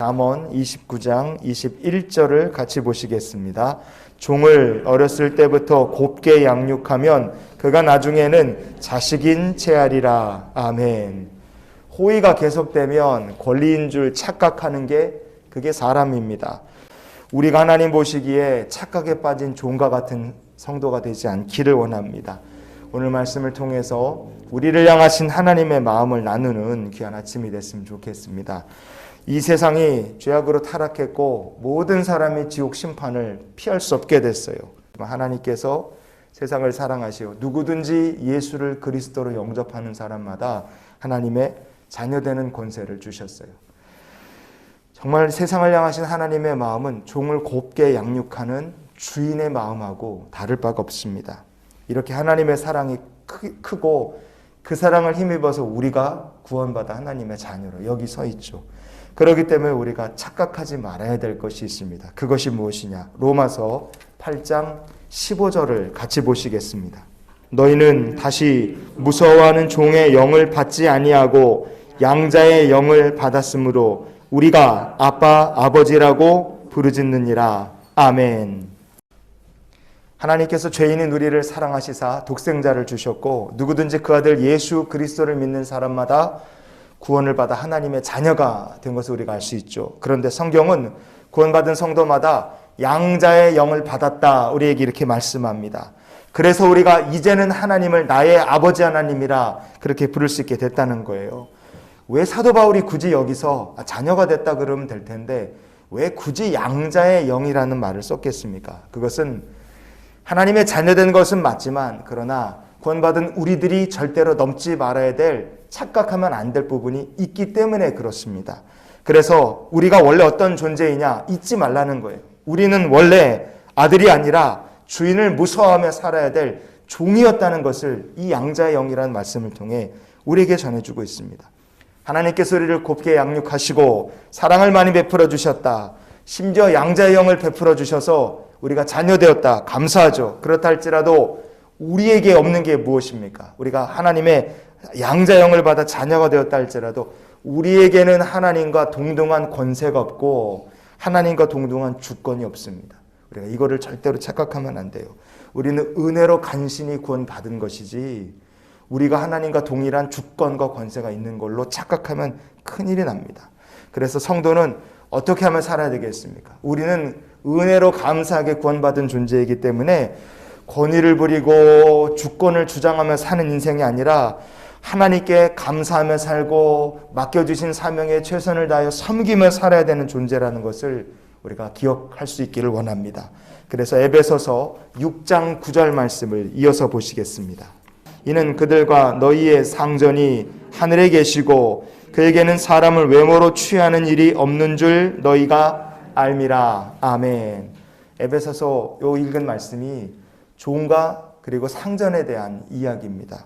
잠언 29장 21절을 같이 보시겠습니다. 종을 어렸을 때부터 곱게 양육하면 그가 나중에는 자식인 채하리라. 아멘. 호의가 계속되면 권리인 줄 착각하는 게 그게 사람입니다. 우리가 하나님 보시기에 착각에 빠진 종과 같은 성도가 되지 않기를 원합니다. 오늘 말씀을 통해서 우리를 향하신 하나님의 마음을 나누는 귀한 아침이 됐으면 좋겠습니다. 이 세상이 죄악으로 타락했고 모든 사람이 지옥 심판을 피할 수 없게 됐어요. 하나님께서 세상을 사랑하시고 누구든지 예수를 그리스도로 영접하는 사람마다 하나님의 자녀되는 권세를 주셨어요. 정말 세상을 향하신 하나님의 마음은 종을 곱게 양육하는 주인의 마음하고 다를 바가 없습니다. 이렇게 하나님의 사랑이 크고 그 사랑을 힘입어서 우리가 구원받아 하나님의 자녀로 여기 서 있죠. 그렇기 때문에 우리가 착각하지 말아야 될 것이 있습니다. 그것이 무엇이냐? 로마서 8장 15절을 같이 보시겠습니다. 너희는 다시 무서워하는 종의 영을 받지 아니하고 양자의 영을 받았으므로 우리가 아빠 아버지라고 부르짖느니라. 아멘. 하나님께서 죄인인 우리를 사랑하시사 독생자를 주셨고 누구든지 그 아들 예수 그리스도를 믿는 사람마다 구원을 받아 하나님의 자녀가 된 것을 우리가 알 수 있죠. 그런데 성경은 구원받은 성도마다 양자의 영을 받았다 우리에게 이렇게 말씀합니다. 그래서 우리가 이제는 하나님을 나의 아버지 하나님이라 그렇게 부를 수 있게 됐다는 거예요. 왜 사도 바울이 굳이 여기서 자녀가 됐다 그러면 될 텐데 왜 굳이 양자의 영이라는 말을 썼겠습니까? 그것은 하나님의 자녀된 것은 맞지만 그러나 구원받은 우리들이 절대로 넘지 말아야 될 착각하면 안 될 부분이 있기 때문에 그렇습니다. 그래서 우리가 원래 어떤 존재이냐 잊지 말라는 거예요. 우리는 원래 아들이 아니라 주인을 무서워하며 살아야 될 종이었다는 것을 이 양자의 영이라는 말씀을 통해 우리에게 전해주고 있습니다. 하나님께서 우리를 곱게 양육하시고 사랑을 많이 베풀어 주셨다. 심지어 양자의 영을 베풀어 주셔서 우리가 자녀되었다. 감사하죠. 그렇다 할지라도 우리에게 없는 게 무엇입니까? 우리가 하나님의 양자의 영을 받아 자녀가 되었다 할지라도 우리에게는 하나님과 동등한 권세가 없고 하나님과 동등한 주권이 없습니다. 우리가 이거를 절대로 착각하면 안 돼요. 우리는 은혜로 간신히 구원받은 것이지 우리가 하나님과 동일한 주권과 권세가 있는 걸로 착각하면 큰일이 납니다. 그래서 성도는 어떻게 하면 살아야 되겠습니까? 우리는 은혜로 감사하게 구원받은 존재이기 때문에 권위를 부리고 주권을 주장하며 사는 인생이 아니라 하나님께 감사하며 살고 맡겨주신 사명에 최선을 다하여 섬기며 살아야 되는 존재라는 것을 우리가 기억할 수 있기를 원합니다. 그래서 에베소서 6장 9절 말씀을 이어서 보시겠습니다. 이는 그들과 너희의 상전이 하늘에 계시고 그에게는 사람을 외모로 취하는 일이 없는 줄 너희가 알미라. 아멘. 에베소서 요 읽은 말씀이 종과 그리고 상전에 대한 이야기입니다.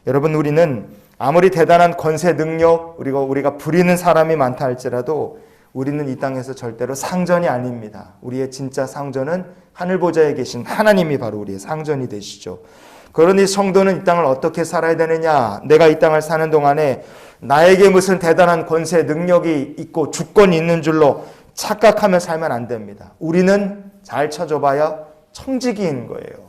여러분 우리는 아무리 대단한 권세 능력 그리고 우리가 부리는 사람이 많다 할지라도 우리는 이 땅에서 절대로 상전이 아닙니다. 우리의 진짜 상전은 하늘 보좌에 계신 하나님이 바로 우리의 상전이 되시죠. 그러니 성도는 이 땅을 어떻게 살아야 되느냐? 내가 이 땅을 사는 동안에 나에게 무슨 대단한 권세 능력이 있고 주권이 있는 줄로 착각하며 살면 안 됩니다. 우리는 잘 쳐줘봐야 청지기인 거예요.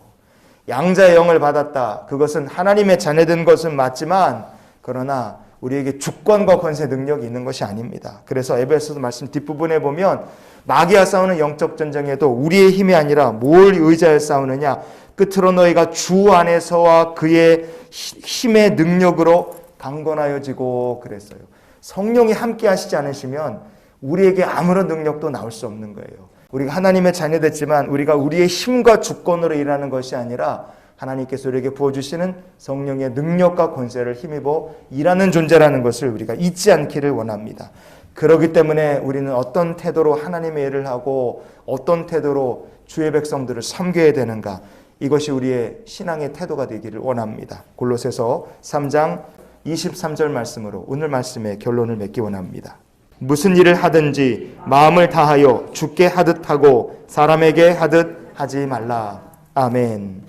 양자의 영을 받았다. 그것은 하나님의 자녀된 것은 맞지만 그러나 우리에게 주권과 권세 능력이 있는 것이 아닙니다. 그래서 에베소서 말씀 뒷부분에 보면 마귀와 싸우는 영적 전쟁에도 우리의 힘이 아니라 뭘 의지하여 싸우느냐? 끝으로 너희가 주 안에서와 그의 힘의 능력으로 강건하여지고 그랬어요. 성령이 함께 하시지 않으시면 우리에게 아무런 능력도 나올 수 없는 거예요. 우리가 하나님의 자녀됐지만 우리가 우리의 힘과 주권으로 일하는 것이 아니라 하나님께서 우리에게 부어주시는 성령의 능력과 권세를 힘입어 일하는 존재라는 것을 우리가 잊지 않기를 원합니다. 그렇기 때문에 우리는 어떤 태도로 하나님의 일을 하고 어떤 태도로 주의 백성들을 섬겨야 되는가 이것이 우리의 신앙의 태도가 되기를 원합니다. 골로새서 3장 23절 말씀으로 오늘 말씀의 결론을 맺기 원합니다. 무슨 일을 하든지 마음을 다하여 주께 하듯 하고 사람에게 하듯 하지 말라. 아멘.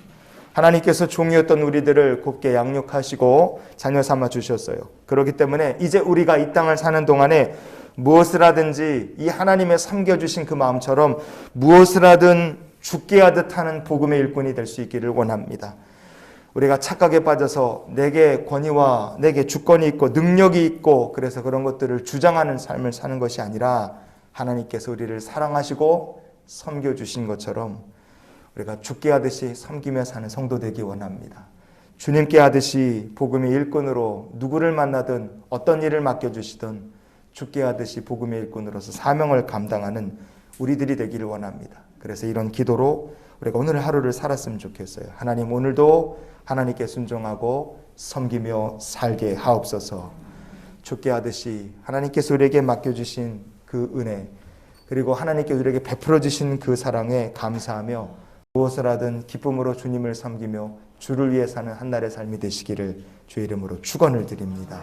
하나님께서 종이었던 우리들을 곱게 양육하시고 자녀 삼아 주셨어요. 그렇기 때문에 이제 우리가 이 땅을 사는 동안에 무엇을 하든지 이 하나님의 섬겨주신 그 마음처럼 무엇을 하든 죽게 하듯 하는 복음의 일꾼이 될 수 있기를 원합니다. 우리가 착각에 빠져서 내게 권위와 내게 주권이 있고 능력이 있고 그래서 그런 것들을 주장하는 삶을 사는 것이 아니라 하나님께서 우리를 사랑하시고 섬겨주신 것처럼 우리가 죽게 하듯이 섬기며 사는 성도 되기 원합니다. 주님께 하듯이 복음의 일꾼으로 누구를 만나든 어떤 일을 맡겨주시든 죽게 하듯이 복음의 일꾼으로서 사명을 감당하는 우리들이 되기를 원합니다. 그래서 이런 기도로 우리가 오늘 하루를 살았으면 좋겠어요. 하나님, 오늘도 하나님께 순종하고 섬기며 살게 하옵소서. 죽게 하듯이 하나님께서 우리에게 맡겨주신 그 은혜, 그리고 하나님께서 우리에게 베풀어 주신 그 사랑에 감사하며 무엇을 하든 기쁨으로 주님을 섬기며 주를 위해 사는 한날의 삶이 되시기를 주의 이름으로 축원을 드립니다.